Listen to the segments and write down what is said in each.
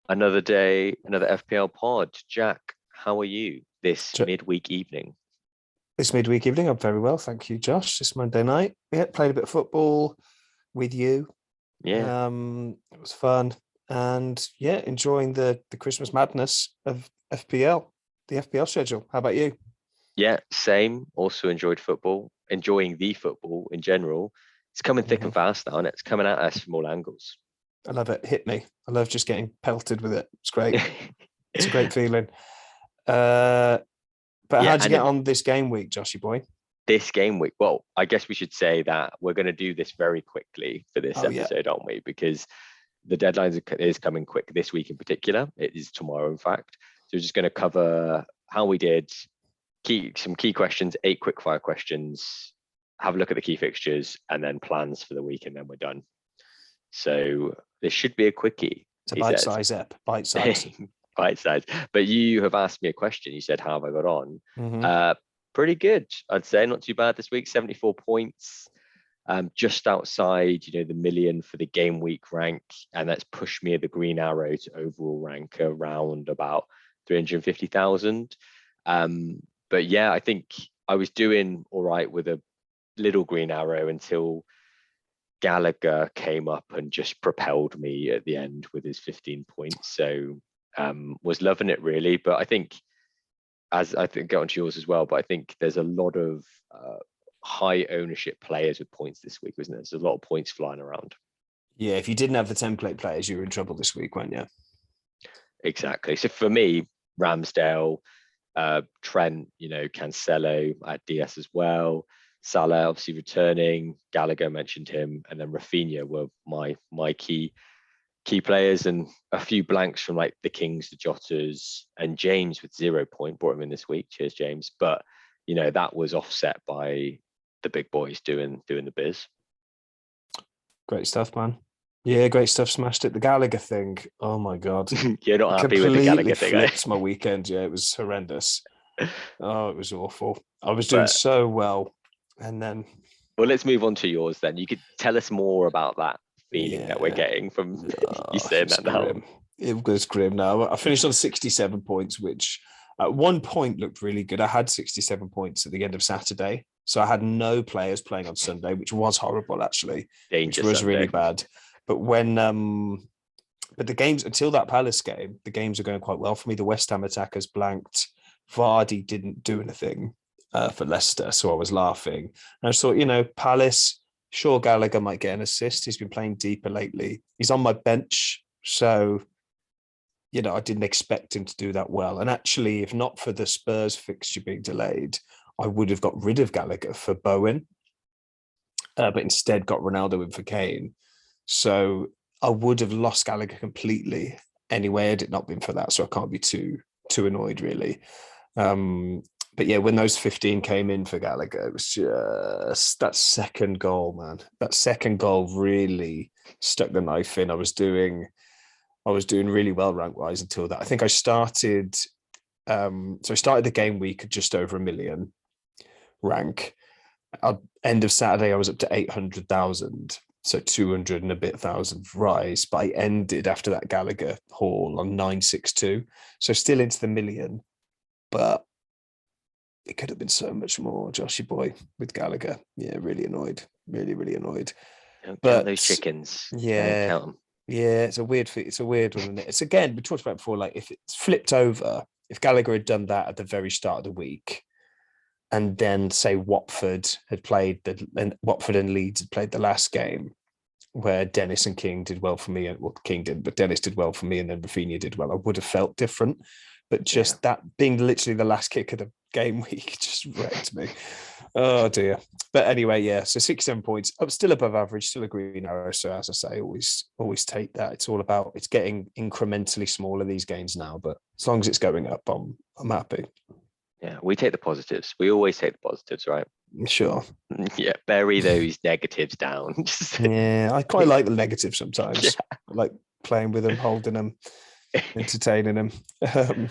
Another day, another FPL pod. Jack, how are you this Ju- midweek evening? This midweek evening, I'm very well, thank you, Josh. This Monday night, yeah, played a bit of football with you. Yeah, It was fun, and yeah, enjoying the Christmas madness of FPL, the FPL schedule. How about you? yeah, same. Also enjoyed football, enjoying the football in general. It's coming thick and Mhm. fast now, and it's coming at us from all angles. I love it. Hit me. I love just getting pelted with it. It's great. It's a great feeling. Uh, but Yeah, how'd you and get then on this game week, Joshy boy? this game week, well, I guess we should say that we're going to do this very quickly for this Oh yeah, episode, aren't we? Because the deadline is coming quick this week in particular. It is tomorrow, in fact. So we're just going to cover how we did, some key questions, 8 quick fire questions, have a look at the key fixtures, and then plans for the week, and then we're done. So this should be a quickie, it's a he bite says. size ep, bite size. Bite size. But you have asked me a question. You said, how have I got on? Hmm. Uh, Pretty good, I'd say. Not too bad this week. 74 points, just outside, the million for the game week rank, and that's pushed me at the green arrow to overall rank around about 350,000. But yeah, I think I was doing all right with a little green arrow until Gallagher came up and just propelled me at the end with his 15 points. So was loving it really. But I think, as I think, get onto yours as well, but I think there's a lot of high ownership players with points this week, isn't there? There's a lot of points flying around. Yeah, if you didn't have the template players, you were in trouble this week, weren't you? Exactly. So for me, Ramsdale, Trent, Cancelo, I had DS as well. Salah obviously returning, Gallagher mentioned him, and then Rafinha were my key players, and a few blanks from like the Kings, the Jotters, and James with 0 point brought him in this week. Cheers, James. But that was offset by the big boys doing the biz. Great stuff, man. Yeah, great stuff. Smashed it. The Gallagher thing. Oh my god, You're not it happy with the completely Gallagher thing, eh? flipped my weekend. Yeah, it was horrendous. Oh, it was awful. I was doing But so well, and then well, let's move on to yours then. You could tell us more about that feeling that we're yeah, getting from you oh, it saying was that now. grim. It was grim. Now I finished on 67 points, which at one point looked really good. I had 67 points at the end of Saturday, so I had no players playing on Sunday, which was horrible actually, which Danger was really Sunday. bad. But but the games until that Palace game, the games are going quite well for me. The West Ham attackers blanked. Vardy didn't do anything for Leicester, so I was laughing. And I just thought, Palace, sure, Gallagher might get an assist. He's been playing deeper lately. He's on my bench, so I didn't expect him to do that well. And actually, if not for the Spurs fixture being delayed, I would have got rid of Gallagher for Bowen, but instead got Ronaldo in for Kane. So I would have lost Gallagher completely anyway had it not been for that. So I can't be too annoyed really. Um, but yeah, when those 15 came in for Gallagher, it was just that second goal, man. That second goal really stuck the knife in. I was doing really well rank wise until that. I think I started. So I started the game week at just over a million rank. At end of Saturday, I was up to 800,000. So 200 and a bit thousand rise. But I ended after that Gallagher haul on 962. So still into the million, but it could have been so much more, Joshy boy, with Gallagher. Yeah, really annoyed. Really, really annoyed. Don't count those But chickens. Don't yeah, count them. yeah, it's a weird one, isn't it? It's again, we talked about before, like if it's flipped over, if Gallagher had done that at the very start of the week, and then say Watford and Leeds had played the last game where Dennis and King did well for me, and well, King didn't, but Dennis did well for me, and then Rafinha did well. I would have felt different, but Yeah. just that being literally the last kick of the game week just wrecked me. Oh dear. But anyway, yeah. So 67 points. I'm still above average, still a green arrow. So as I say, always take that. It's getting incrementally smaller these gains now, but as long as it's going up, I'm happy. Yeah. We take the positives. We always take the positives, right? Sure. Yeah. Bury those negatives down. Yeah, I quite like the negative Yeah. sometimes. I like playing with them, holding them, entertaining them. Um,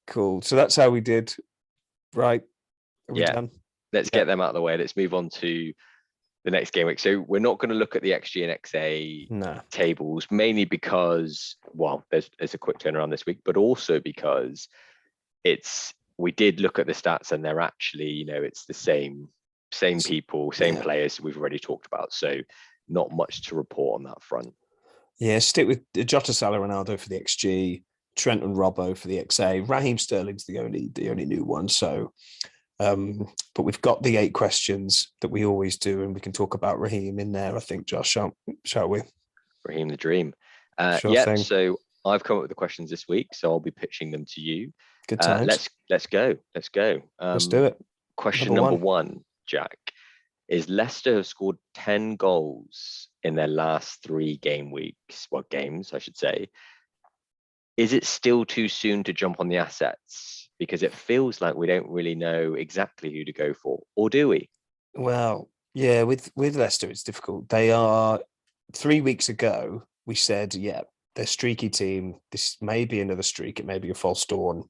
cool. So that's how we did. Right. Are we Yeah. done? Let's Yeah. get them out of the way. Let's move on to the next game week. So we're not going to look at the XG and XA tables, mainly because, well, there's a quick turnaround this week, but also because we did look at the stats and they're actually, it's the same people, same players we've already talked about. So not much to report on that front. Yeah, stick with Jota, Salah, Ronaldo for the XG, Trent and Robbo for the XA. Raheem Sterling's the only new one. So, but we've got the 8 questions that we always do, and we can talk about Raheem in there, I think, Josh, shall we? Raheem the Dream. Sure thing. So I've come up with the questions this week, so I'll be pitching them to you. Good times. Let's go. Let's do it. Question number one, Jack. Is Leicester have scored 10 goals in their last 3 games, I should say. Is it still too soon to jump on the assets? Because it feels like we don't really know exactly who to go for, or do we? Well, yeah, with Leicester, it's difficult. They are 3 weeks ago, we said, yeah, they're a streaky team. This may be another streak. It may be a false dawn.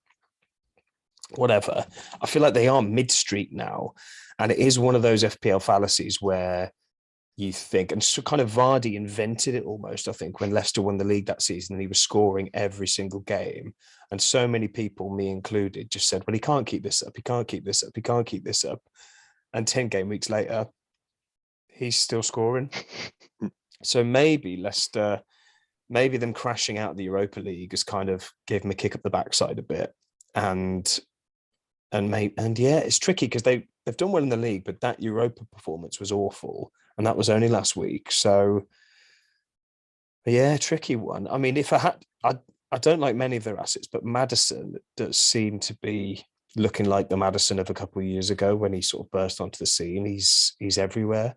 Whatever. I feel like they are mid-streak now. And it is one of those FPL fallacies where you think, and so kind of Vardy invented it almost, I think, when Leicester won the league that season and he was scoring every single game. And so many people, me included, just said, well, he can't keep this up. He can't keep this up. He can't keep this up. And 10 game weeks later, he's still scoring. So maybe Leicester, maybe them crashing out of the Europa League has kind of gave him a kick up the backside a bit. And yeah, it's tricky because they've done well in the league, but that Europa performance was awful, and that was only last week. So yeah, tricky one. I mean, if I don't like many of their assets, but Maddison does seem to be looking like the Maddison of a couple of years ago when he sort of burst onto the scene. He's everywhere.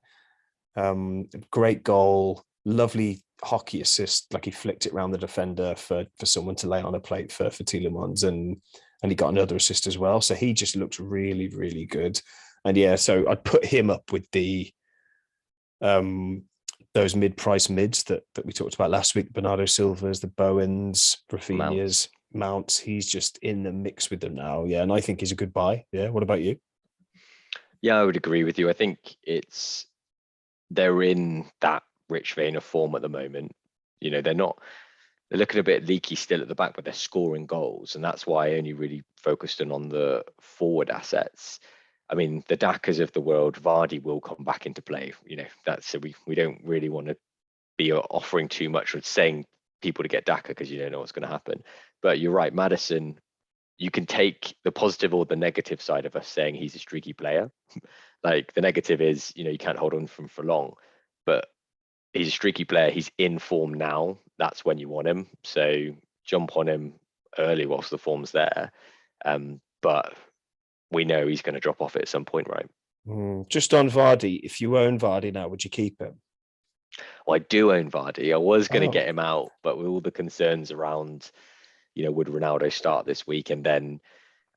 Great goal, lovely hockey assist, like he flicked it around the defender for someone to lay on a plate for Tielemans, and he got another assist as well. So he just looked really, really good. And yeah, so I'd put him up with the those mid-price mids that we talked about last week, Bernardo Silva's, the Bowens, Rafinha's, Mounts. He's just in the mix with them now. Yeah, and I think he's a good buy. Yeah, what about you? Yeah, I would agree with you. I think they're in that rich vein of form at the moment. They're looking a bit leaky still at the back, but they're scoring goals. And that's why I only really focused on the forward assets. I mean, the Dakas of the world, Vardy will come back into play. We don't really want to be offering too much or saying people to get Daka because you don't know what's going to happen. But you're right, Maddison, you can take the positive or the negative side of us saying he's a streaky player. Like the negative is, you can't hold on from for long, but he's a streaky player. He's in form now. That's when you want him. So jump on him early whilst the form's there. But we know he's going to drop off at some point, right? Just on Vardy, if you own Vardy now, would you keep him? Well, I do own Vardy. I was going to get him out, but with all the concerns around, would Ronaldo start this week, and then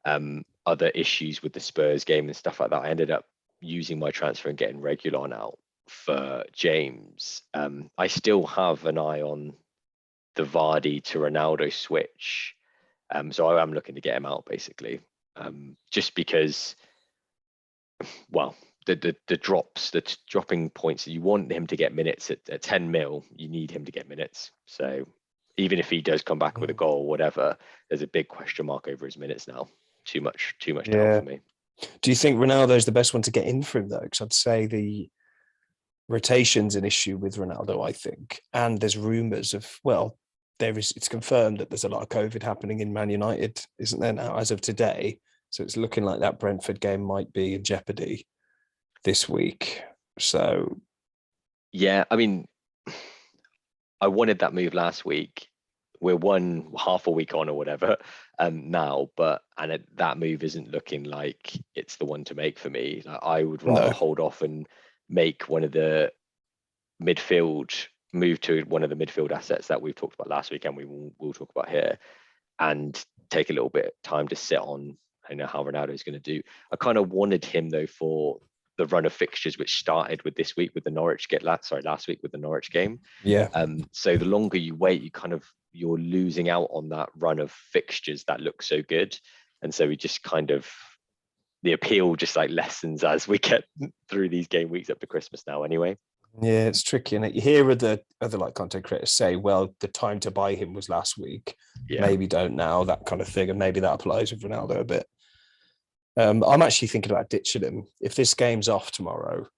other issues with the Spurs game and stuff like that, I ended up using my transfer and getting Reguilon out for James. I still have an eye on the Vardy to Ronaldo switch. So I am looking to get him out basically. Just because, well, the dropping points, you want him to get minutes at 10 mil, you need him to get minutes. So even if he does come back with a goal or whatever, there's a big question mark over his minutes now. Too much down for me. Do you think Ronaldo's the best one to get in for him though? Because I'd say the rotation's an issue with Ronaldo, I think. And there's rumours of, well, it's confirmed that there's a lot of COVID happening in Man United, isn't there now, as of today? So it's looking like that Brentford game might be in jeopardy this week. So yeah, I mean, I wanted that move last week. We're half a week on or whatever now, that move isn't looking like it's the one to make for me. I would rather hold off and make one of the move to one of the midfield assets that we've talked about last week, and we'll talk about here, and take a little bit of time to sit on. I know how Ronaldo is going to do. I kind of wanted him though for the run of fixtures, which started with this week with the last week with the Norwich game. Yeah. So the longer you wait, you're losing out on that run of fixtures that look so good, and so we just kind of the appeal just like lessens as we get through these game weeks up to Christmas now anyway. Yeah, it's tricky. And you hear other like content creators say, well, the time to buy him was last week. Yeah. Maybe don't now, that kind of thing. And maybe that applies with Ronaldo a bit. I'm actually thinking about ditching him. If this game's off tomorrow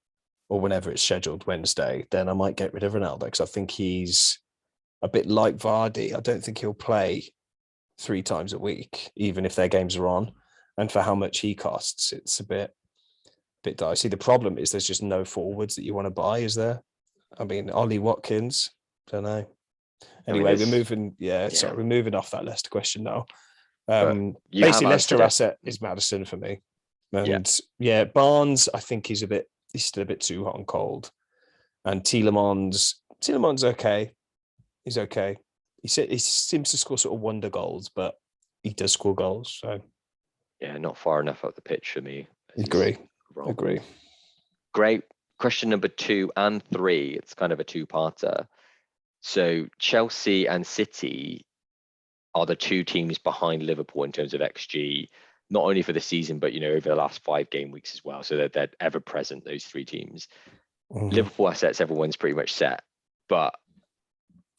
or whenever it's scheduled, Wednesday, then I might get rid of Ronaldo because I think he's a bit like Vardy. I don't think he'll play 3 times a week, even if their games are on. And for how much he costs, it's a bit dicey. The problem is there's just no forwards that you want to buy, is there? I mean, Ollie Watkins, don't know. Anyway, we're moving. Sorry, we're moving off that Leicester question now. Basically, Leicester asset is Maddison for me, and Barnes. I think he's still a bit too hot and cold, and Tielemans okay. He's okay. He seems to score sort of wonder goals, but he does score goals. So yeah, not far enough up the pitch for me. Agree. Great. Question number 2 and 3. It's kind of a two-parter. So Chelsea and City are the 2 teams behind Liverpool in terms of XG, not only for the season, but over the last 5 game weeks as well. So they're ever present, those 3 teams. Mm-hmm. Liverpool assets, everyone's pretty much set. But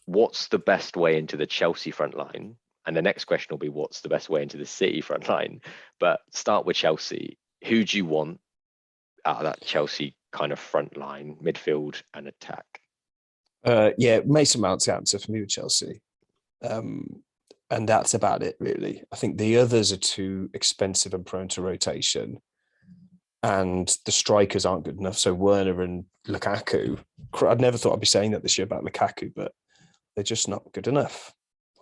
what's the best way into the Chelsea front line? And the next question will be, what's the best way into the City front line? But start with Chelsea. Who do you want out of that Chelsea kind of front line, midfield and attack? Mason Mount's the answer for me with Chelsea. And that's about it, really. I think the others are too expensive and prone to rotation. And the strikers aren't good enough. So Werner and Lukaku, I'd never thought I'd be saying that this year about Lukaku, but they're just not good enough,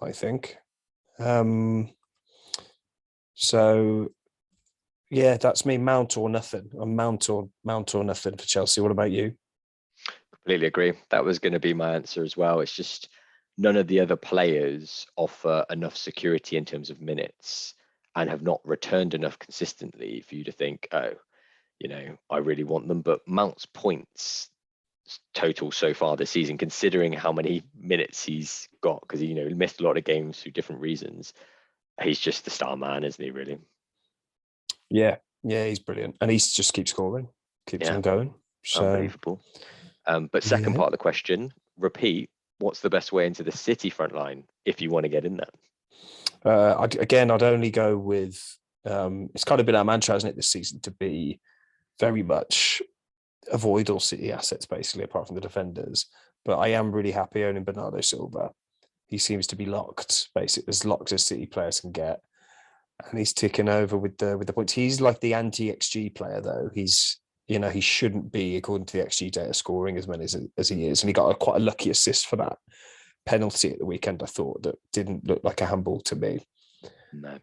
I think. So yeah, that's me. Mount or nothing. I'm Mount or nothing for Chelsea. What about you? Completely agree. That was going to be my answer as well. It's just none of the other players offer enough security in terms of minutes and have not returned enough consistently for you to think, oh, I really want them. But Mount's points total so far this season, considering how many minutes he's got, because he missed a lot of games through different reasons, he's just the star man, isn't he, really? Yeah, he's brilliant. And he just keeps scoring, keeps on going. So unbelievable. But second part of the question, repeat, what's the best way into the City front line if you want to get in there? I'd only go with, it's kind of been our mantra, hasn't it, this season, to be very much avoid all City assets, basically, apart from the defenders. But I am really happy owning Bernardo Silva. He seems to be locked, basically, as locked as City players can get. And he's ticking over with the points. He's like the anti-XG player, though. He's, he shouldn't be, according to the XG data, scoring as many as he is. And he got quite a lucky assist for that penalty at the weekend, I thought, that didn't look like a handball to me. No.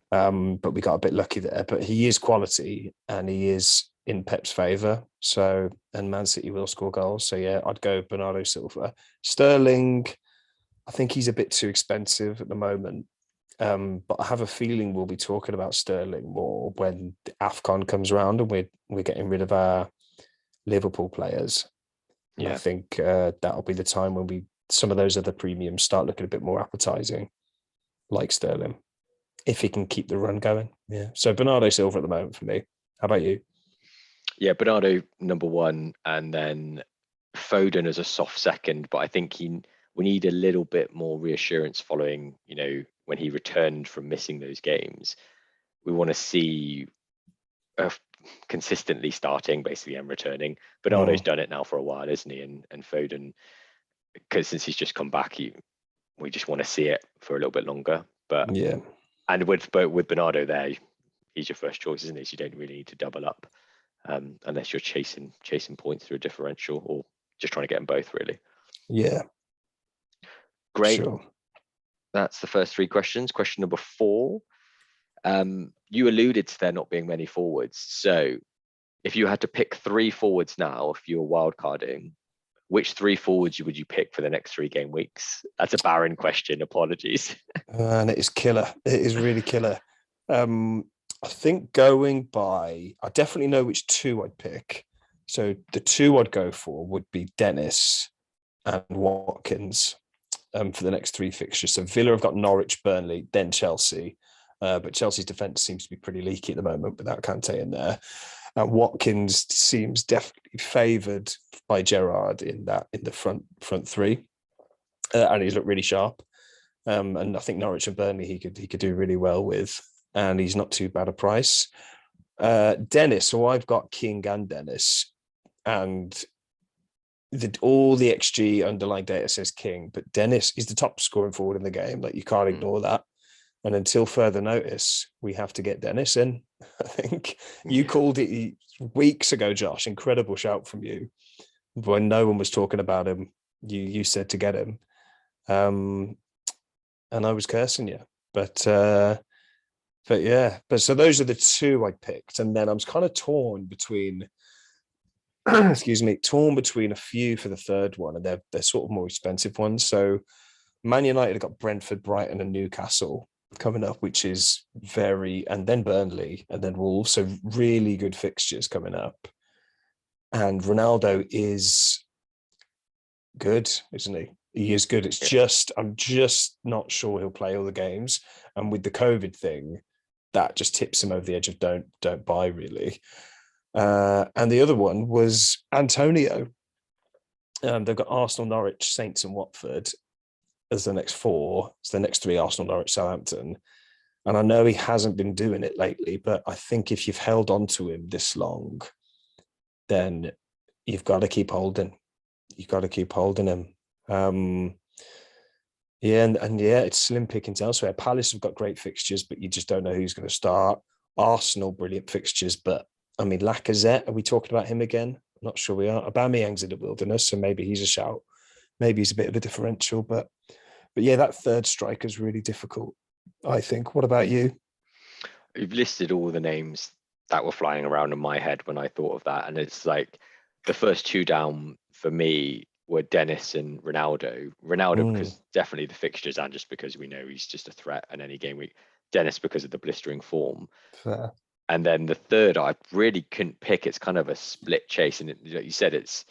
But we got a bit lucky there. But he is quality and he is in Pep's favour. So, and Man City will score goals. So, yeah, I'd go Bernardo Silva. Sterling, I think he's a bit too expensive at the moment. But I have a feeling we'll be talking about Sterling more when the AFCON comes around and we're getting rid of our Liverpool players. And I think that'll be the time when some of those other premiums start looking a bit more appetizing, like Sterling, if he can keep the run going. Yeah. So Bernardo Silva at the moment for me. How about you? Yeah, Bernardo number 1, and then Foden as a soft second. But I think we need a little bit more reassurance following, when he returned from missing those games. We want to see consistently starting, basically, and returning. Bernardo's done it now for a while, isn't he? And Foden, because since he's just come back, we just want to see it for a little bit longer. But yeah, and with Bernardo there, he's your first choice, isn't he? So you don't really need to double up unless you're chasing points through a differential or just trying to get them both, really. Yeah. Great. Sure. That's the first 3 questions. Question number 4. You alluded to there not being many forwards. So if you had to pick 3 forwards now, if you were wildcarding, which 3 forwards would you pick for the next 3 game weeks? That's a barren question. Apologies. And it is killer. It is really killer. I think going by, I definitely know which 2 I'd pick. So the 2 I'd go for would be Dennis and Watkins for the next 3 fixtures. So Villa have got Norwich, Burnley, then Chelsea. but Chelsea's defence seems to be pretty leaky at the moment without Kante in there. And Watkins seems definitely favoured by Gerrard in the front three, and he's looked really sharp. And I think Norwich and Burnley he could do really well with, and he's not too bad a price. Dennis, so I've got King and Dennis, and all the XG underlying data says King, but Dennis is the top scoring forward in the game. Like, you can't ignore that. And until further notice, we have to get Dennis in. I think you called it weeks ago, Josh. Incredible shout from you. When no one was talking about him, you said to get him. And I was cursing you. But so those are the two I picked. And then I was kind of torn between torn between a few for the third one, and they're sort of more expensive ones. So Man United have got Brentford, Brighton, and Newcastle coming up, which is and then Burnley, and then Wolves. So really good fixtures coming up. And Ronaldo is good, isn't he? He is good. It's just, I'm just not sure he'll play all the games. And with the COVID thing, that just tips him over the edge of don't buy, really. And the other one was Antonio. They've got Arsenal, Norwich, Saints, and Watford as the next four. It's the next three: Arsenal, Norwich, Southampton. And I know he hasn't been doing it lately, but I think if you've held on to him this long, then you've got to keep holding. You've got to keep holding him. It's slim pickings elsewhere. Palace have got great fixtures, but you just don't know who's going to start. Arsenal, brilliant fixtures, but I mean, Lacazette, are we talking about him again? I'm not sure we are. Aubameyang's in the wilderness, so maybe he's a shout. Maybe he's a bit of a differential, but yeah, that third striker's really difficult, I think. What about you? You've listed all the names that were flying around in my head when I thought of that, and it's like the first two down for me were Dennis and Ronaldo. Ronaldo because definitely the fixtures, and just because we know he's just a threat in any game week. Dennis because of the blistering form. Fair. And then the third, I really couldn't pick. It's kind of a split chase. And like you said, it's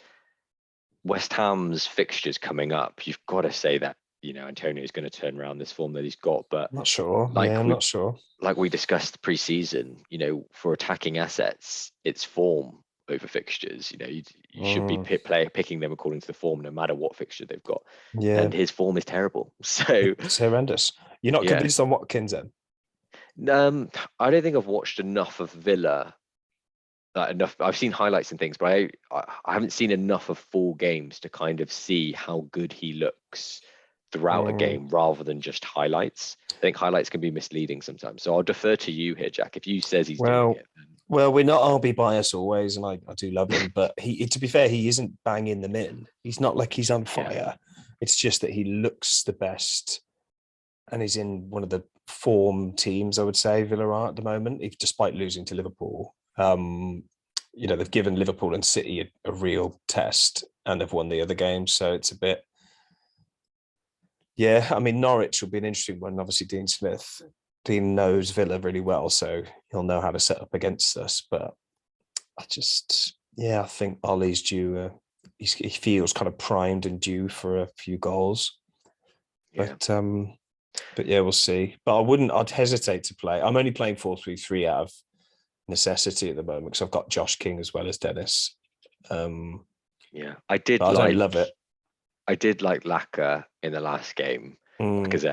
West Ham's fixtures coming up. You've got to say that, Antonio is going to turn around this form that he's got. But not sure. I'm not sure. Like we discussed pre-season, for attacking assets, it's form over fixtures. You should be picking them according to the form, no matter what fixture they've got. Yeah. And his form is terrible. So it's horrendous. You're not convinced on Watkins then? I don't think I've watched enough of Villa. Enough. I've seen highlights and things, but I haven't seen enough of full games to kind of see how good he looks throughout a game, rather than just highlights. I think highlights can be misleading sometimes. So I'll defer to you here, Jack. If you says he's doing it. Well, we're not RB bias always, and I do love him, but to be fair, he isn't banging them in. He's not like he's on fire. Yeah. It's just that he looks the best, and he's in one of the form teams, I would say, Villa are at the moment, despite losing to Liverpool. They've given Liverpool and City a real test, and they've won the other games, so it's a bit. Yeah, I mean, Norwich will be an interesting one. Obviously, Dean knows Villa really well, so he'll know how to set up against us. But I think Ollie's due. He feels kind of primed and due for a few goals. Yeah. But yeah, we'll see. But I'd hesitate to play. I'm only playing 4-3-3 out of necessity at the moment because I've got Josh King as well as Dennis. I don't love it. I did like Laka in the last game because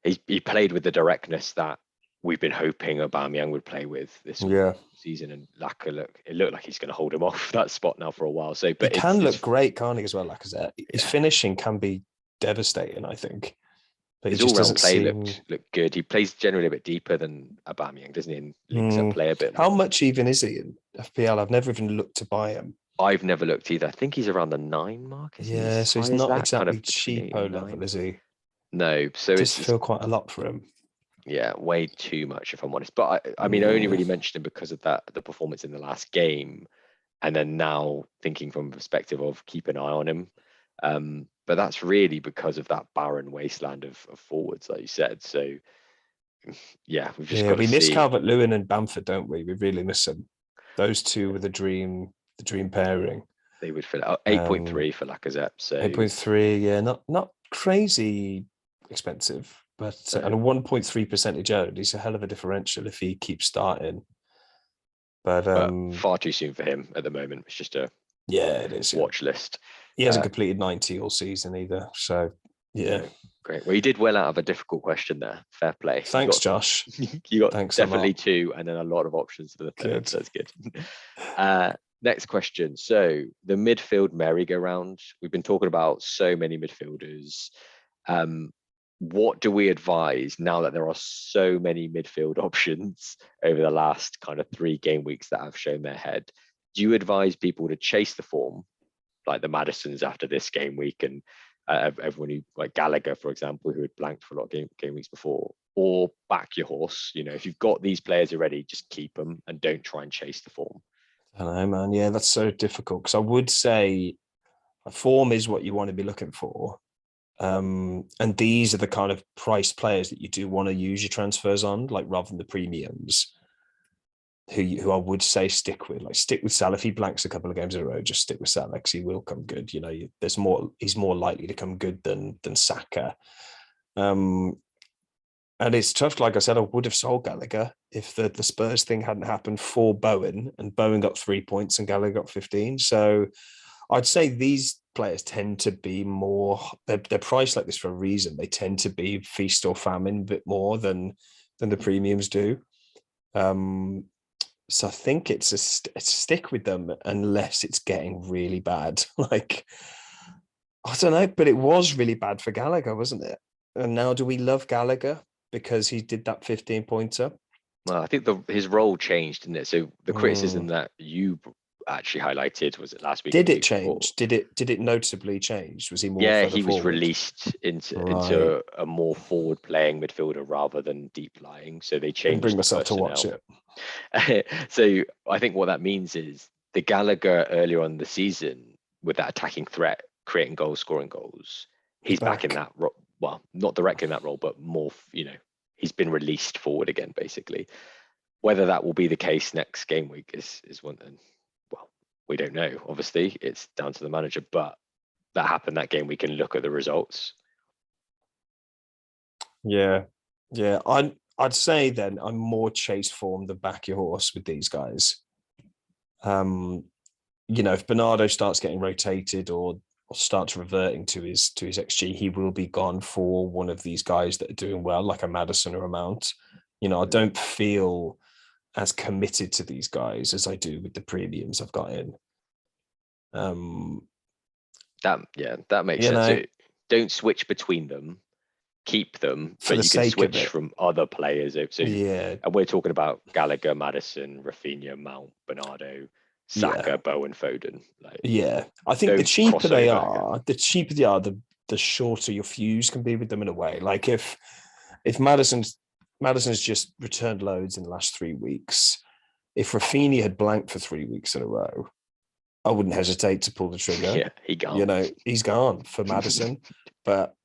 he played with the directness that we've been hoping Aubameyang would play with this season, and Laka looked like he's going to hold him off that spot now for a while. So, but he can look great, can't he? As well, Lacazette. His finishing can be devastating, I think. But his all-round play looked good. He plays generally a bit deeper than Aubameyang, doesn't he? And links up play a bit more. How much even is he in FPL? I've never even looked to buy him. I've never looked either. I think he's around the 9 mark. So he's not exactly cheapo level, is he? No. So it does feel quite a lot for him. Yeah, way too much, if I'm honest. But I mean, I only really mentioned him because of the performance in the last game, and then now thinking from a perspective of keep an eye on him. But that's really because of that barren wasteland of forwards, like you said. So yeah, we've just got to see. We miss Calvert-Lewin and Bamford, don't we? We really miss them. Those two were the dream pairing. They would fill out 8.3 for Lacazette. So 8.3, yeah, not crazy expensive. But So, and a 1.3 percentage owned, he's a hell of a differential if he keeps starting. But far too soon for him at the moment. It's just a yeah, it is. Yeah. watch list. He hasn't completed 90 all season either. So yeah. No, great. Well, you did well out of a difficult question there. Fair play. Thanks, Josh. You got Thanks definitely two, and then a lot of options for the third. Good. So that's good. Next question. So the midfield merry-go-round. We've been talking about so many midfielders. What do we advise now that there are so many midfield options over the last kind of 3 game weeks that have shown their head? Do you advise people to chase the form, like the Madisons after this game week, and everyone who, like Gallagher, for example, who had blanked for a lot of game weeks before, or back your horse? You know, if you've got these players already, just keep them and don't try and chase the form. I don't know, man. Yeah, that's so difficult because I would say a form is what you want to be looking for. And these are the kind of priced players that you do want to use your transfers on, like rather than the premiums. Who I would say stick with Salah. If he blanks a couple of games in a row, just stick with Salah because he will come good. You know, there's more. He's more likely to come good than Saka. And it's tough. Like I said, I would have sold Gallagher if the Spurs thing hadn't happened for Bowen, and Bowen got 3 points and Gallagher got 15. So I'd say these players tend to be more. They're priced like this for a reason. They tend to be feast or famine a bit more than the premiums do. So I think it's a stick with them unless it's getting really bad. Like, I don't know, but it was really bad for Gallagher, wasn't it? And now do we love Gallagher because he did that 15-pointer? Well, I think his role changed, didn't it? So the criticism that you actually highlighted, was it last week? Did it change? Did it noticeably change? Was he more further he was forward? released into a more forward playing midfielder rather than deep lying. So they changed. Bring myself personnel. to watch it. So I think what that means is the Gallagher earlier on in the season with that attacking threat, creating goals, scoring goals, he's back in that role. Well, not directly in that role, but more, he's been released forward again, basically. Whether that will be the case next game week is one thing. Well, we don't know. Obviously, it's down to the manager, but that happened that game. We can look at the results. Yeah. I'd say then I'm more chase form than back your horse with these guys. If Bernardo starts getting rotated or starts reverting to his XG, he will be gone for one of these guys that are doing well, like a Madison or a Mount. I don't feel as committed to these guys as I do with the premiums I've got in. That makes sense. So don't switch between them. Keep them, but you can switch from other players. So and we're talking about Gallagher, Madison, Rafinha, Mount, Bernardo, Saka, Bowen, Foden. I think the cheaper they are, the shorter your fuse can be with them in a way. Like if Madison's just returned loads in the last 3 weeks, if Rafinha had blanked for 3 weeks in a row, I wouldn't hesitate to pull the trigger. Yeah, he gone. He's gone for Madison, but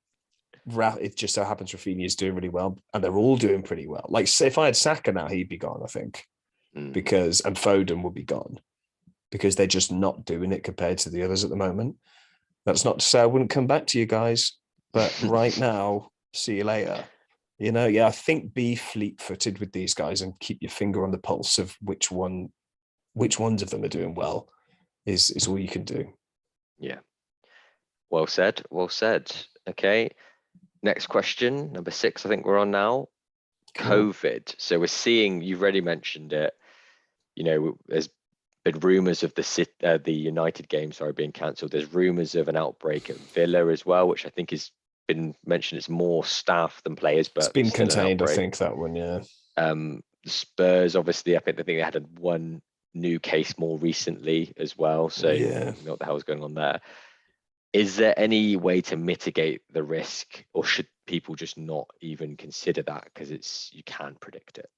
it just so happens Rafinha is doing really well, and they're all doing pretty well. Like, say if I had Saka now, he'd be gone, I think, and Foden would be gone because they're just not doing it compared to the others at the moment. That's not to say I wouldn't come back to you guys, but right now, see you later. I think be fleet-footed with these guys and keep your finger on the pulse of which ones of them are doing well is all you can do. Yeah. Well said. Okay. Next question, number 6, I think we're on now. Cool. COVID. So we're seeing, you've already mentioned it, there's been rumours of the United game, being cancelled. There's rumours of an outbreak at Villa as well, which I think has been mentioned. It's more staff than players, but it's been contained, I think, that one, yeah. Spurs, obviously, I think they had one new case more recently as well. So what the hell is going on there? Is there any way to mitigate the risk, or should people just not even consider that because you can't predict it?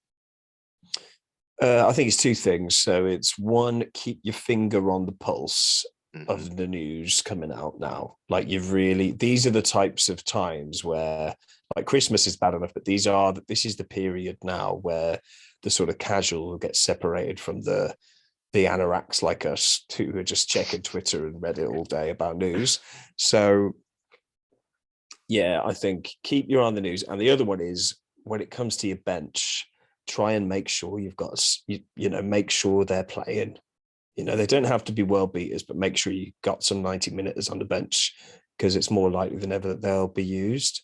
I think it's 2 things. So it's one, keep your finger on the pulse of the news coming out now. Like these are the types of times where, like, Christmas is bad enough, but this is the period now where the sort of casual will get separated from the anoraks like us who are just checking Twitter and Reddit all day about news. So Yeah, I think keep your eye on the news. And the other one is when it comes to your bench, try and make sure you've got, make sure they're playing. They don't have to be world beaters, but make sure you got some 90 minutes on the bench because it's more likely than ever that they'll be used.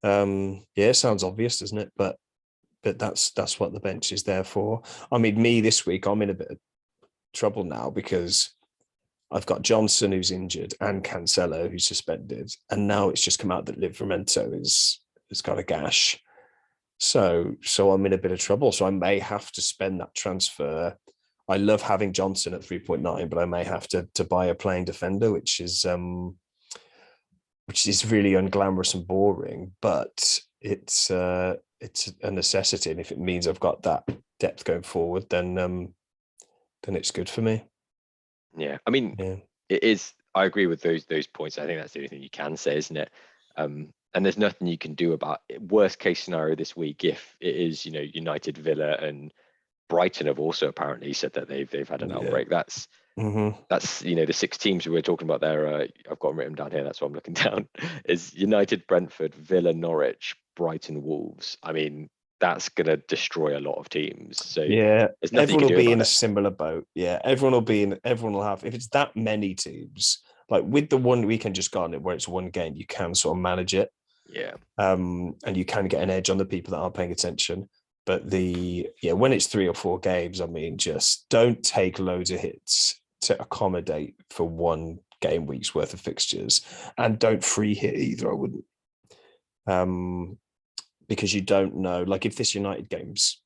Yeah, it sounds obvious, doesn't it? But that's what the bench is there for. I mean, me this week, I'm in a bit of trouble now because I've got Johnson who's injured and Cancelo who's suspended, and now it's just come out that Livramento has got a gash. So I'm in a bit of trouble. So I may have to spend that transfer. I love having Johnson at 3.9, but I may have to buy a playing defender, which is really unglamorous and boring, but it's a necessity. And if it means I've got that depth going forward, then it's good for me. Yeah, I mean, Yeah. it is. I agree with those points. I think that's the only thing you can say, isn't it? And there's nothing you can do about it. Worst case scenario this week, if it is, United, Villa, and Brighton have also apparently said that they've had an outbreak. That's the 6 teams we were talking about there. I've got them written down here. That's what I'm looking down. Is United, Brentford, Villa, Norwich, Brighton, Wolves. I mean, that's gonna destroy a lot of teams. So yeah, there's nothing everyone you can will do be about in a it. similar boat. Yeah, everyone will have, if it's that many teams, like with the one weekend just gone where it's one game, you can sort of manage it. Yeah. And you can get an edge on the people that aren't paying attention. But when it's 3 or 4 games, I mean, just don't take loads of hits to accommodate for one game week's worth of fixtures, and don't free hit either. I wouldn't, because you don't know. Like if this United game's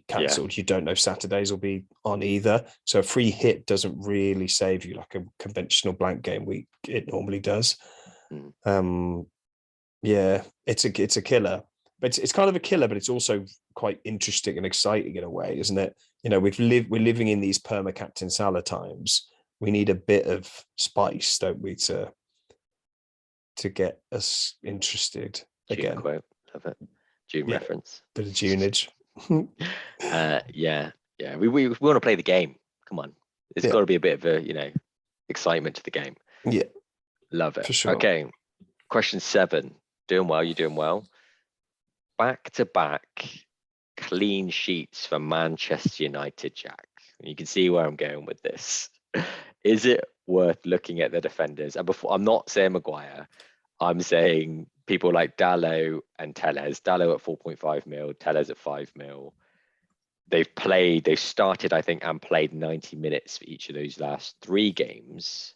cancelled, you don't know Saturdays will be on either. So a free hit doesn't really save you like a conventional blank game week it normally does. Yeah, it's a killer, but it's kind of a killer, but it's also quite interesting and exciting in a way, isn't it? We're living in these perma Captain Salah times. We need a bit of spice, don't we, to get us interested June again. quote, love it. June reference. Bit of Junage. Yeah. We want to play the game. Come on, there's got to be a bit of a excitement to the game. Yeah, love it. for sure. Okay, question 7. Doing well. You're doing well. Back to back clean sheets for Manchester United, Jack. You can see where I'm going with this. Is it worth looking at the defenders? And before, I'm not saying Maguire. I'm saying people like Dalot and Telles. Dalot at 4.5 mil, Telles at 5 mil. They've started, I think, and played 90 minutes for each of those last 3 games.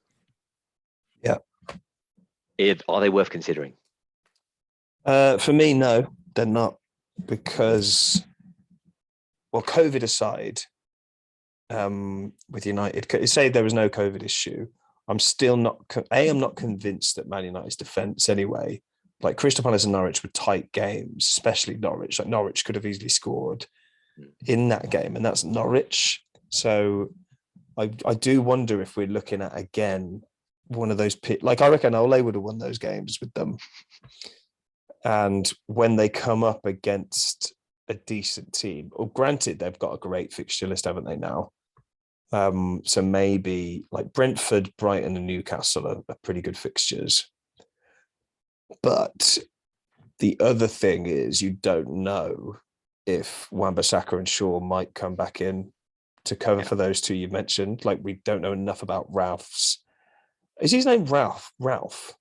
Yeah. Are they worth considering? For me, no, they're not, because, well, COVID aside, with United, say there was no COVID issue, I'm still not. I'm not convinced that Man United's defense anyway. Like Crystal Palace and Norwich were tight games, especially Norwich. Like Norwich could have easily scored in that game, and that's Norwich. So I do wonder if we're looking at again one of those I reckon Ole would have won those games with them. And when they come up against a decent team, or granted, they've got a great fixture list, haven't they now? So maybe like Brentford, Brighton, and Newcastle are pretty good fixtures. But the other thing is you don't know if Wan-Bissaka and Shaw might come back in to cover for those 2 you mentioned. Like we don't know enough about Ralph's. Is his name Ralph? Ralph?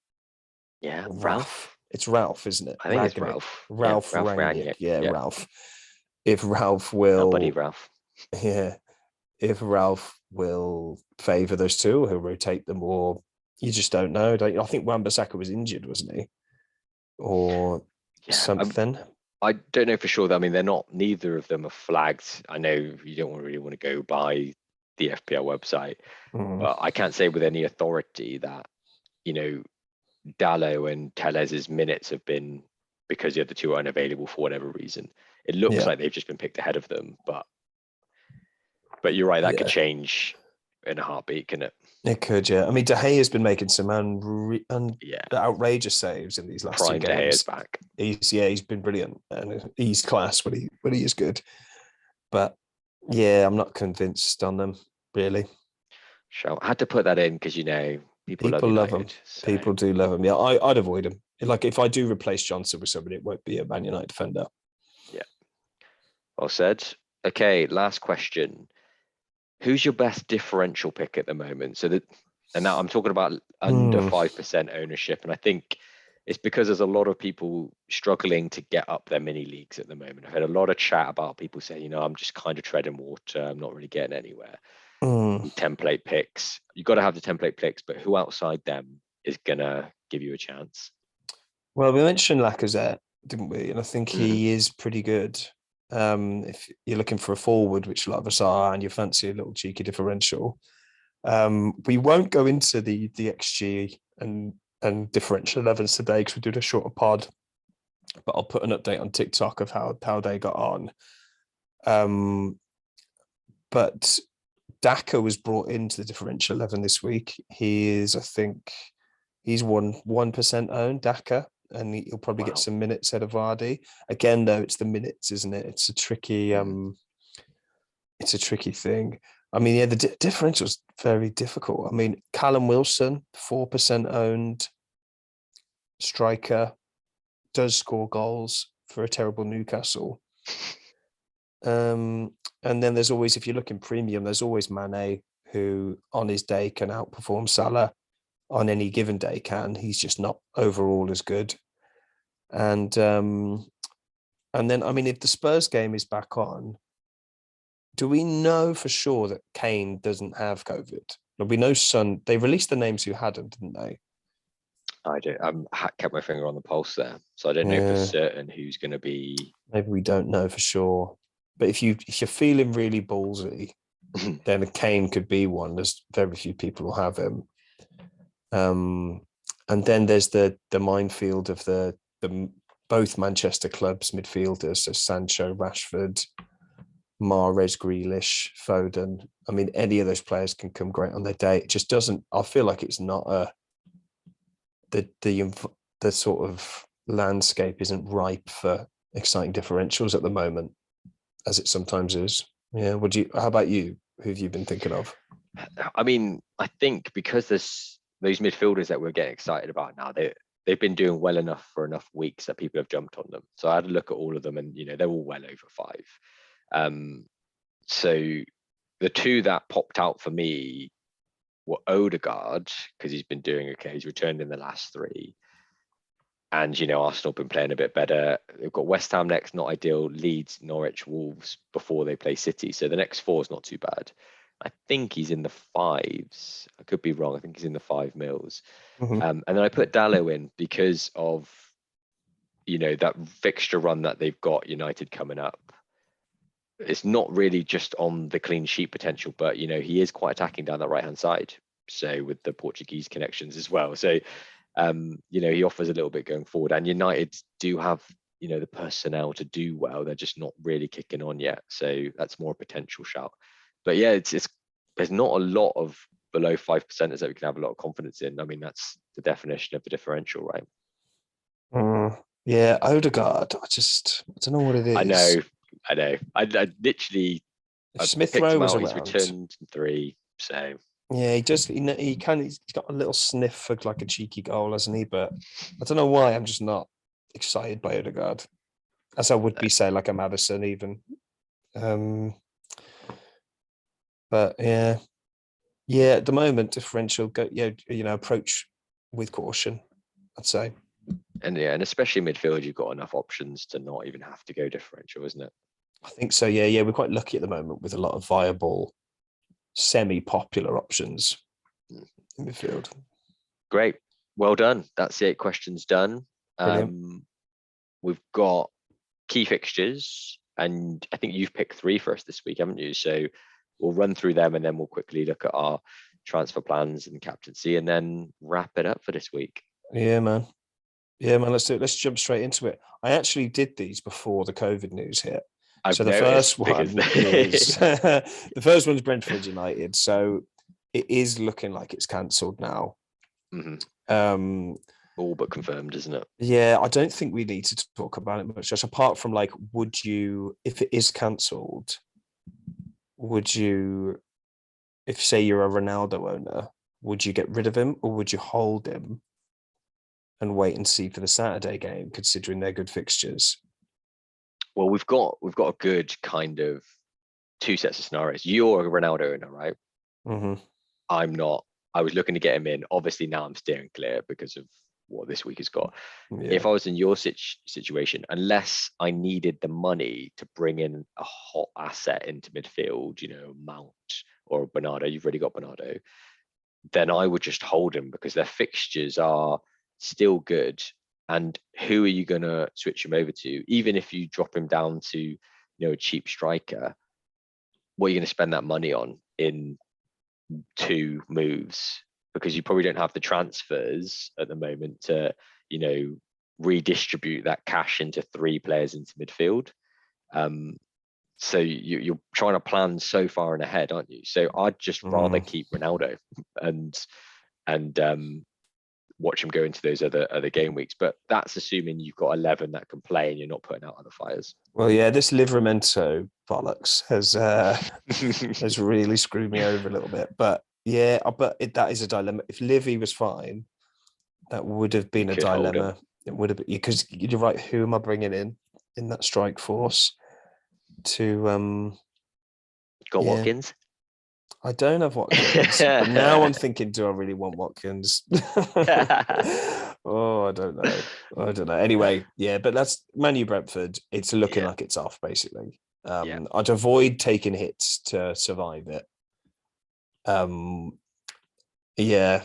Yeah, Ralph. It's Ralph, isn't it? I think it's Ralph. Ralph Rangnick. Yeah, Ralph. If Ralph will, our buddy Ralph. Yeah, if Ralph will favour those 2, he'll rotate them, or you just don't know. I think Wan-Bissaka was injured, wasn't he, or something? I don't know for sure. I mean, neither of them are flagged. I know you don't really want to go by the FPL website, but I can't say with any authority that Dalot and Tellez's minutes have been because the other 2 are unavailable for whatever reason. It looks like they've just been picked ahead of them, but you're right, that could change in a heartbeat, can it? It could, yeah. I mean, De Gea has been making some outrageous saves in these last Prime 2 games. De Gea's back. He's been brilliant, and he's class when he is good. But yeah, I'm not convinced on them really. Sure, I had to put that in because People love People love him. United. So. People do love him. Yeah, I'd avoid him. Like if I do replace Johnson with somebody, it won't be a Man United defender. Yeah. Well said. Okay, last question. Who's your best differential pick at the moment? And now I'm talking about under 5% ownership. And I think it's because there's a lot of people struggling to get up their mini leagues at the moment. I've had a lot of chat about people saying, I'm just kind of treading water. I'm not really getting anywhere. Template picks. You've got to have the template picks, but who outside them is going to give you a chance? Well, we mentioned Lacazette, didn't we? And I think he is pretty good. If you're looking for a forward, which a lot of us are, and you fancy a little cheeky differential, we won't go into the XG and differential 11s today because we did a shorter pod. But I'll put an update on TikTok of how they got on. But Daka was brought into the differential 11 this week. He is, I think, he's 1% owned, Daka, and he'll probably get some minutes ahead of Vardy. Again, though, it's the minutes, isn't it? It's a tricky, thing. I mean, yeah, the differential is very difficult. I mean, Callum Wilson, 4% owned striker, does score goals for a terrible Newcastle. And then there's always, if you're looking premium, there's always Mane, who on his day can outperform Salah. On any given day he's just not overall as good. And then, I mean, if the Spurs game is back on, do we know for sure that Kane doesn't have COVID? We know Son, they released the names who hadn't, didn't they? I do. I kept my finger on the pulse there, so I don't know for certain who's going to be. Maybe we don't know for sure. But if you're feeling really ballsy, then Kane could be one. There's very few people who have him. And then there's the minefield of the both Manchester clubs midfielders, so Sancho, Rashford, Mahrez, Grealish, Foden. I mean, any of those players can come great on their day. It just doesn't. I feel like it's not the sort of landscape isn't ripe for exciting differentials at the moment, as it sometimes is. Yeah. How about you? Who have you been thinking of? I mean, I think because there's those midfielders that we're getting excited about now, they've been doing well enough for enough weeks that people have jumped on them. So I had a look at all of them, and they're all well over 5. So the two that popped out for me were Odegaard, because he's been doing okay. He's returned in the last 3. And, Arsenal have been playing a bit better. They've got West Ham next, not ideal. Leeds, Norwich, Wolves before they play City. So the next 4 is not too bad. I think he's in the 5s. I could be wrong. I think he's in the 5 mils. And then I put Dallo in because of, that fixture run that they've got United coming up. It's not really just on the clean sheet potential, but, he is quite attacking down that right-hand side. So with the Portuguese connections as well. So, he offers a little bit going forward, and United do have, the personnel to do well. They're just not really kicking on yet. So that's more a potential shout. But yeah, there's not a lot of below 5% that we can have a lot of confidence in. I mean, that's the definition of the differential, right? Yeah, Odegaard. I don't know what it is. I know. I literally Smith picked Rowe him was out. around. He's returned 3. So yeah, he does. He's got a little sniff for like a cheeky goal, hasn't he? But I don't know why I'm just not excited by Odegaard, as I would be, say, like a Maddison even. But yeah. At the moment, differential approach with caution, I'd say. And especially midfield, you've got enough options to not even have to go differential, isn't it? I think so. Yeah. We're quite lucky at the moment with a lot of viable, semi-popular options in midfield. Great. Well done. That's the 8 questions done. We've got key fixtures, and I think you've picked 3 for us this week, haven't you? So we'll run through them, and then we'll quickly look at our transfer plans and captaincy, and then wrap it up for this week. Yeah, man. Let's do it. Let's jump straight into it. I actually did these before the COVID news hit. So the first one is the first one's Brentford United. So it is looking like it's cancelled now. All but confirmed, isn't it? Yeah, I don't think we need to talk about it much. Just apart from would you, if it is cancelled, would you, if say you're a Ronaldo owner, would you get rid of him or would you hold him and wait and see for the Saturday game, considering they're good fixtures? Well, we've got a good kind of two sets of scenarios. You're a Ronaldo owner, right? Mm-hmm. I'm not. I was looking to get him in. Obviously, now I'm steering clear because of what this week has got. Yeah. If I was in your situation, unless I needed the money to bring in a hot asset into midfield, Mount or Bernardo, you've already got Bernardo, then I would just hold him because their fixtures are still good. And who are you going to switch him over to? Even if you drop him down to, a cheap striker, what are you going to spend that money on in 2 moves? Because you probably don't have the transfers at the moment to, redistribute that cash into 3 players into midfield. So you're trying to plan so far in ahead, aren't you? So I'd just rather keep Ronaldo and watch him go into those other game weeks. But that's assuming you've got 11 that can play and you're not putting out other fires. Well, yeah, this Livramento bollocks has really screwed me over a little bit. But yeah, that is a dilemma. If Livy was fine, that would have been a dilemma. It would have been, because you're right. Who am I bringing in that strike force to? Got Watkins? I don't have Watkins, but now I'm thinking, do I really want Watkins? Oh, I don't know. Anyway, yeah, but that's Man U Brentford. It's looking like it's off, basically. I'd avoid taking hits to survive it. Yeah,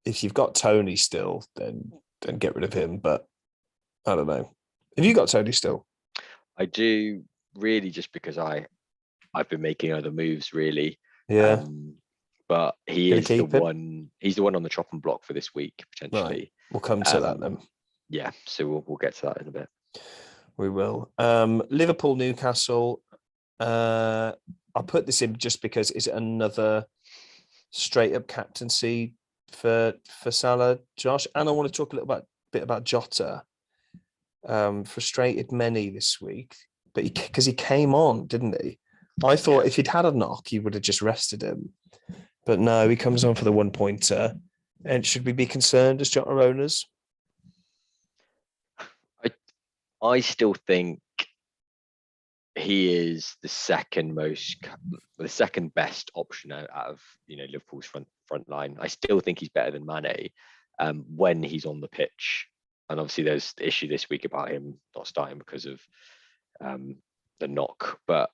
if you've got Tony still, then get rid of him. But I don't know. Have you got Tony still? I do, really, just because I've been making other moves, really. Yeah. But he is the one. He's the one on the chopping block for this week, potentially. Right. We'll come to that then. Yeah, so we'll get to that in a bit. We will. Liverpool, Newcastle. I'll put this in just because it's another straight up captaincy for Salah, Josh. And I want to talk a little bit about Jota. Frustrated many this week, but because he came on, didn't he? I thought if he'd had a knock, he would have just rested him. But no, he comes on for the 1-pointer. And should we be concerned as Jota owners? I still think he is the second best option out of Liverpool's front line. I still think he's better than Mane when he's on the pitch. And obviously, there's the issue this week about him not starting because of the knock. But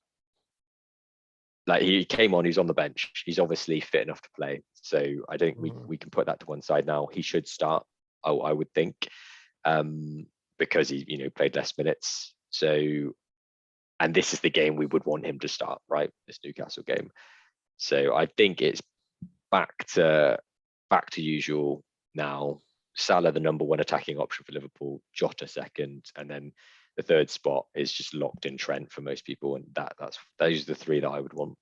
like, he came on, he's on the bench. He's obviously fit enough to play. So I think we can put that to one side now. He should start, I would think, because he played less minutes. So, and this is the game we would want him to start, right? This Newcastle game. So I think it's back to usual now. Salah, the number 1 attacking option for Liverpool, Jota second, and then the third spot is just locked in Trent for most people, and those are the 3 that I would want.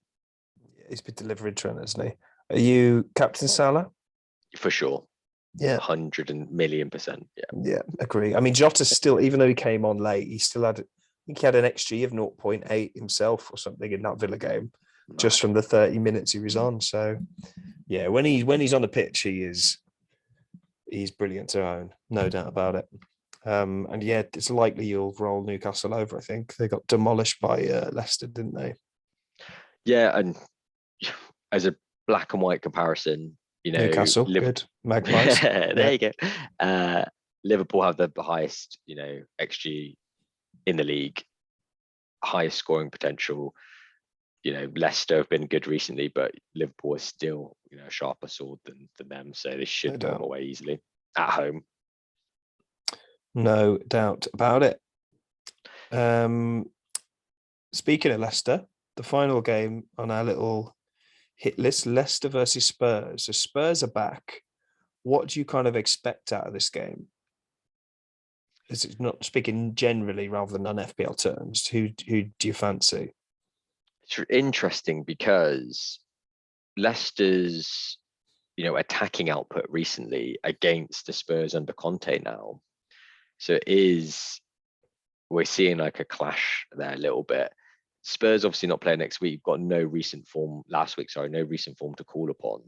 Yeah, he's been delivering Trent, hasn't he? Are you Captain Salah? For sure. Yeah, 100,000,000%. Yeah, agree. I mean, Jota's still, even though he came on late, he still had. I think he had an XG of 0.8 himself or something in that Villa game, just from the 30 minutes he was on. So, yeah, when he's on the pitch, he's brilliant to own, no doubt about it. And yeah, it's likely you'll roll Newcastle over. I think they got demolished by Leicester, didn't they? Yeah, and as a black and white comparison, Newcastle, good Magpies. There you go. Liverpool have the highest, XG in the league, highest scoring potential. Leicester have been good recently, but Liverpool is still, a sharper sword than them. So they should put them away easily at home. No doubt about it. Speaking of Leicester, the final game on our little hit list, Leicester versus Spurs. So Spurs are back. What do you kind of expect out of this game? Is it not speaking generally rather than on FPL terms? Who do you fancy? It's interesting because Leicester's, attacking output recently against the Spurs under Conte now. So we're seeing like a clash there a little bit. Spurs obviously not playing next week. You've got no recent form no recent form to call upon.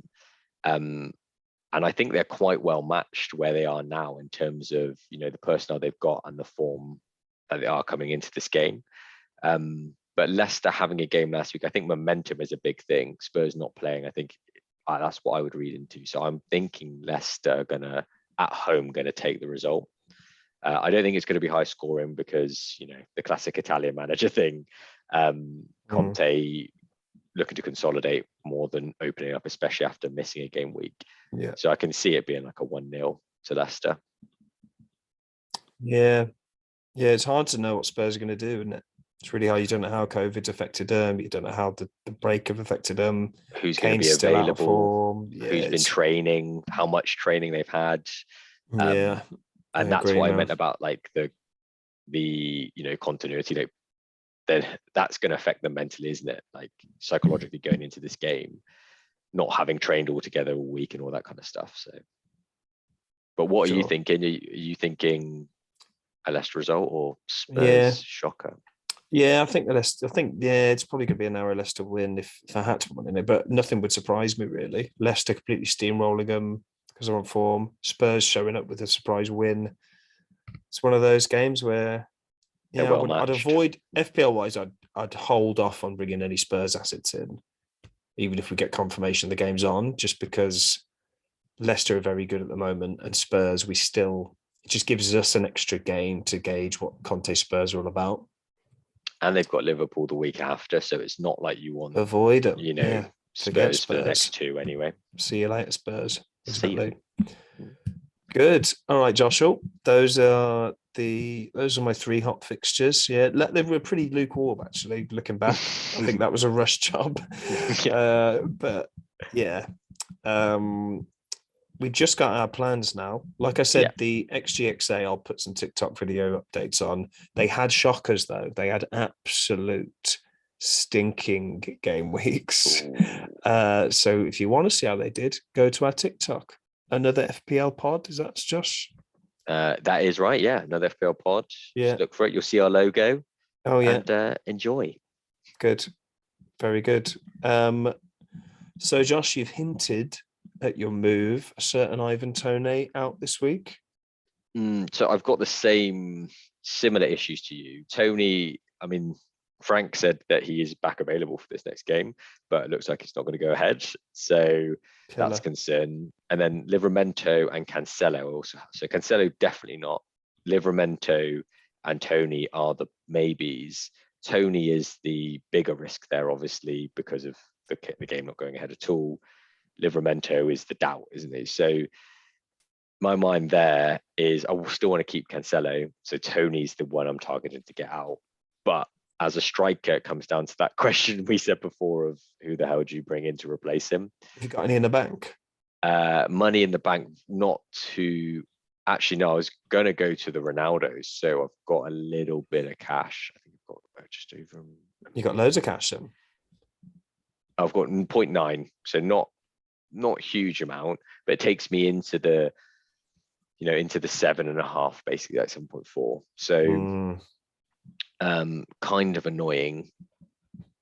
And I think they're quite well matched where they are now in terms of, the personnel they've got and the form that they are coming into this game. But Leicester having a game last week, I think momentum is a big thing. Spurs not playing, I think that's what I would read into. So I'm thinking Leicester at home going to take the result. I don't think it's going to be high scoring because, the classic Italian manager thing. Conte looking to consolidate more than opening up, especially after missing a game week. Yeah. So I can see it being like a 1-0 to Leicester. Yeah. Yeah, it's hard to know what Spurs are going to do, isn't it? It's really hard. You don't know how COVID's affected them. You don't know how the break have affected them. Who's going to be available? Yeah, who's been training? How much training they've had? Yeah, and that's what I meant about like the continuity. Like, then that's going to affect them mentally, isn't it? Like psychologically going into this game, not having trained all together all week and all that kind of stuff. So, but what are you thinking? Are you thinking a Leicester result or Spurs shocker? Yeah, I think it's probably going to be a narrow Leicester win if I had to put one in it, but nothing would surprise me really. Leicester completely steamrolling them because they're on form. Spurs showing up with a surprise win. It's one of those games where I'd avoid FPL wise. I'd hold off on bringing any Spurs assets in, even if we get confirmation the game's on, just because Leicester are very good at the moment, and Spurs it just gives us an extra game to gauge what Conte Spurs are all about. And they've got Liverpool the week after, so it's not like you want avoid them. Spurs for the next two anyway. See you later, Spurs. Exactly. Good. All right, Joshua. Those are my 3 hot fixtures. Yeah, they were pretty lukewarm actually. Looking back, I think that was a rush job. But yeah, we just got our plans now. Like I said, the XGXA, I'll put some TikTok video updates on. They had shockers though. They had absolute stinking game weeks. So if you want to see how they did, go to our TikTok. Another FPL pod, is that Josh? That is right, yeah. Another FPL pod. Yeah. Just look for it. You'll see our logo. Oh, yeah. And enjoy. Good. Very good. So, Josh, you've hinted at your move, a certain Ivan Toney out this week. So I've got the similar issues to you. Toney, Frank said that he is back available for this next game, but it looks like it's not going to go ahead. So that's a concern. And then Livramento and Cancelo also. So Cancelo definitely not. Livramento and Toney are the maybes. Toney is the bigger risk there, obviously, because of the game not going ahead at all. Livramento is the doubt, isn't he? So my mind there is I still want to keep Cancelo. So Toney's the one I'm targeting to get out. But as a striker, it comes down to that question we said before of who the hell do you bring in to replace him? Have you got any in the bank? Money in the bank, not to... Actually, no, I was going to go to the Ronaldos. So I've got a little bit of cash. I think I've got just over... You got loads of cash then? I've got 0.9. So not huge amount, but it takes me into the 7.5, basically, like 7.4. So... kind of annoying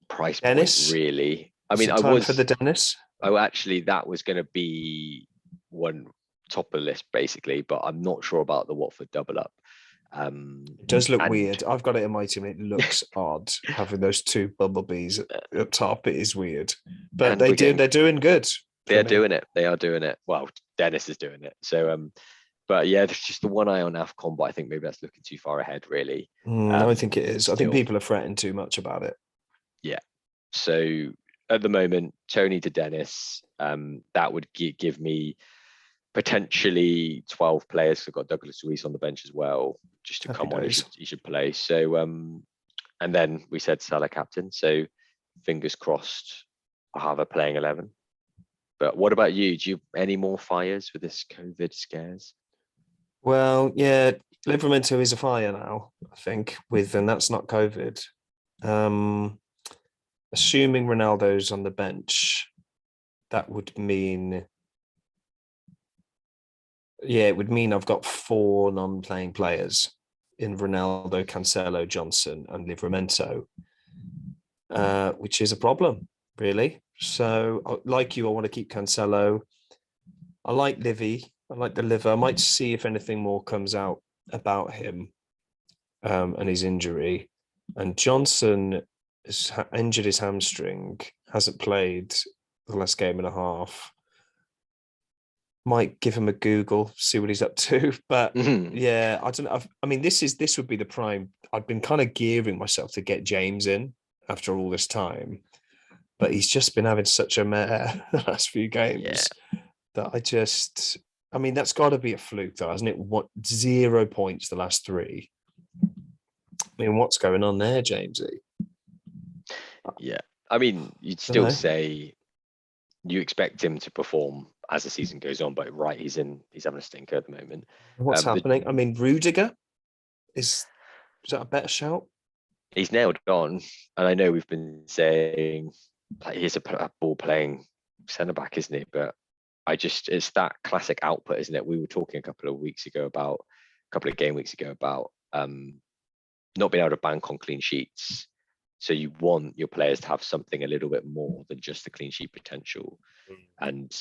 price Dennis? point, really. I was for the Dennis. Oh, actually, that was going to be one top of the list, basically, but I'm not sure about the Watford double up. It does look weird. I've got it in my team. It looks odd having those two bumblebees at top. It is weird, but they're doing good. They're doing it. They are doing it. Well, Dennis is doing it. So, but yeah, there's just the one eye on AFCON, but I think maybe that's looking too far ahead, really. I think it is. I think people are fretting too much about it. Yeah. So at the moment, Toney to Dennis, that would give me potentially 12 players. I've got Douglas Luiz on the bench as well, just to come on. He should play. So, and then we said Salah captain. So fingers crossed, I'll have a playing 11. But what about you? Do you have any more fires with this COVID scares? Well, yeah, Livramento is a fire now, I think, and that's not COVID. Assuming Ronaldo's on the bench, that would mean, it would mean I've got 4 non-playing players in Ronaldo, Cancelo, Johnson, and Livramento. which is a problem, really. So, like you, I want to keep Cancelo. I like Livy. I like the liver. I might see if anything more comes out about him and his injury. And Johnson has injured his hamstring, hasn't played the last game and a half. Might give him a Google, see what he's up to. But yeah, I don't know. I mean, this would be the prime. I've been kind of gearing myself to get James in after all this time, but he's just been having such a mare the last few games that I mean, that's got to be a fluke, though, hasn't it? What 0 points the last three? I mean, what's going on there, Jamesy? Yeah, I mean, you'd still say you expect him to perform as the season goes on, but right, he's having a stinker at the moment. What's happening? I mean, Rudiger is that a better shout? He's nailed on, and I know we've been saying like he's a ball playing centre back, isn't he? But it's that classic output, isn't it? We were talking a couple of game weeks ago about not being able to bank on clean sheets. So you want your players to have something a little bit more than just the clean sheet potential. And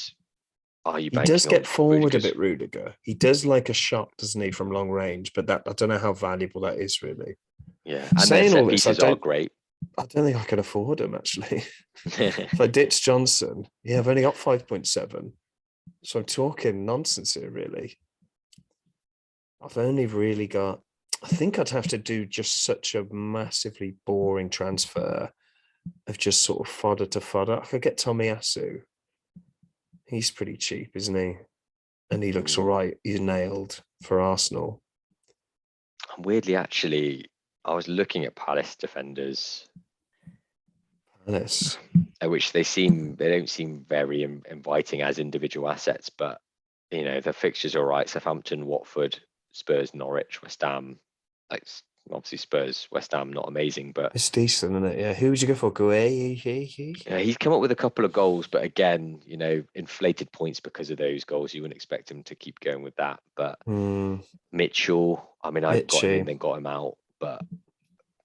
are you? He does get forward a bit, Rudiger. He does like a shot, doesn't he, from long range? But I don't know how valuable that is, really. Yeah, and saying all this, are great. I don't think I can afford him, actually. If I ditch Johnson, I've only got 5.7. So I'm talking nonsense here, really. I've only really got. I think I'd have to do just such a massively boring transfer of just sort of fodder to fodder. I could get Tomiyasu. He's pretty cheap, isn't he? And he looks all right. He's nailed for Arsenal. Weirdly, actually, I was looking at Palace defenders. Palace. Which they don't seem very inviting as individual assets, but the fixtures are all right. Southampton, Watford, Spurs, Norwich, West Ham. Like obviously Spurs, West Ham, not amazing, but it's decent, isn't it? Yeah. Who would you go for? Yeah, he's come up with a couple of goals, but again, inflated points because of those goals. You wouldn't expect him to keep going with that. But Mitchell, I mean, I've got him in, then got him out, but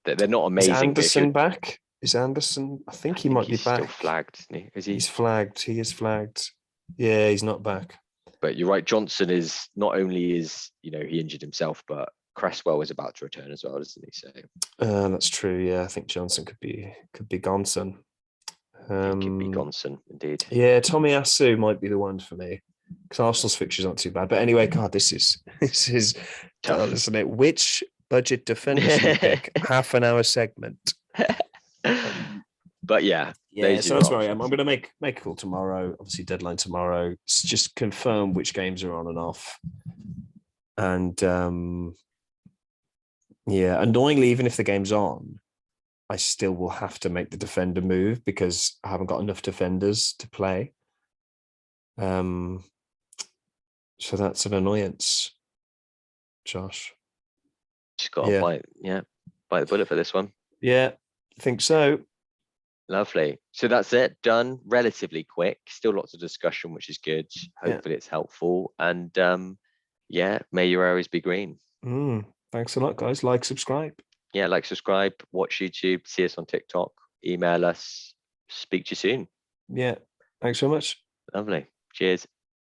they're not amazing. Is Anderson back? Is Anderson? I think he might be back. Still flagged, isn't he? Is he? He's flagged. He is flagged. Yeah, he's not back. But you're right. Johnson is not only he injured himself, but Cresswell is about to return as well, isn't he? So that's true. Yeah, I think Johnson could be Gonson. It could be Gonson, indeed. Yeah, Tomiyasu might be the one for me because Arsenal's fixtures aren't too bad. But anyway, God, this is tough, isn't it? Which budget defender should we pick? Half an hour segment. But yeah. So that's where I am. I'm going to make a call tomorrow. Obviously, deadline tomorrow. Just confirm which games are on and off. And annoyingly, even if the game's on, I still will have to make the defender move because I haven't got enough defenders to play. So that's an annoyance, Josh. Just got to bite the bullet for this one. Yeah, I think so. Lovely. So that's it. Done relatively quick. Still lots of discussion, which is good. Hopefully it's helpful. And may your areas be green. Thanks a lot, guys. Like, subscribe. Yeah, like, subscribe, watch YouTube, see us on TikTok, email us. Speak to you soon. Yeah. Thanks so much. Lovely. Cheers.